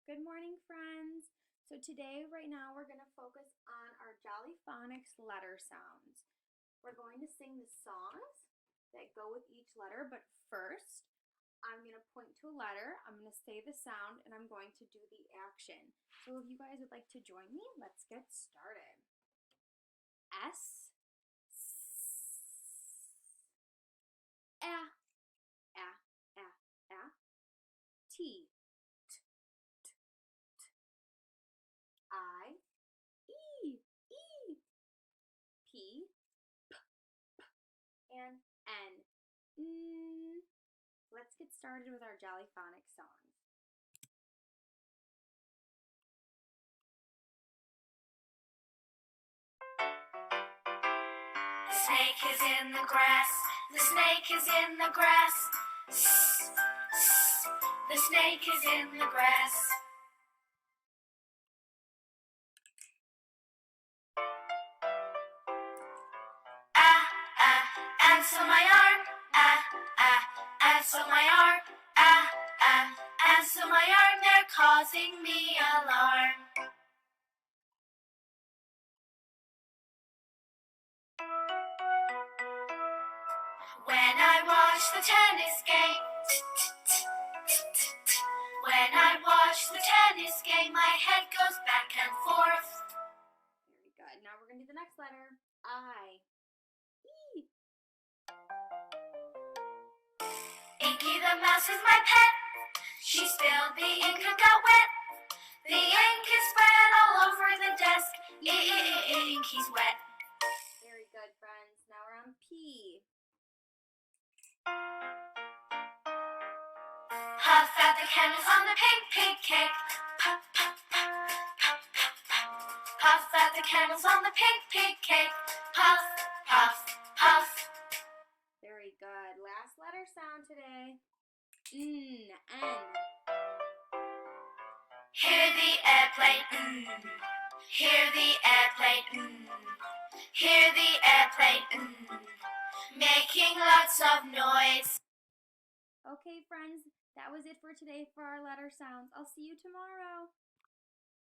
Good morning, friends. So today, right now, we're going to focus on our Jolly Phonics letter sounds. We're going to sing the songs that go with each letter, but first, I'm going to point to a letter, I'm going to say the sound, and I'm going to do the action. So if you guys would like to join me, let's get started. S, T, I, E, P, and N. Let's get started with our Jolly Phonics songs. The snake is in the grass. The snake is in the grass. The snake is in the grass. Answer my arm. Answer my arm. Answer my arm. They're causing me alarm. When I watch the tennis game, when I watch the tennis game, my head goes back and forth. Very good. Now we're going to do the next letter. I. E. Inky the mouse is my pet. She spilled the ink and got wet. The ink is spread all over the desk. Inky's wet. Very good, friends. Now we're on P. Puff out the candles on the pink cake. Puff, puff, puff, puff, puff, puff. Puff out the candles on the pink cake. Puff, puff, puff. Very good. Last letter sound today. N. Hear the airplane, Hear the airplane, Hear the airplane, making lots of noise. Okay, friends, that was it for today for our letter sounds. I'll see you tomorrow.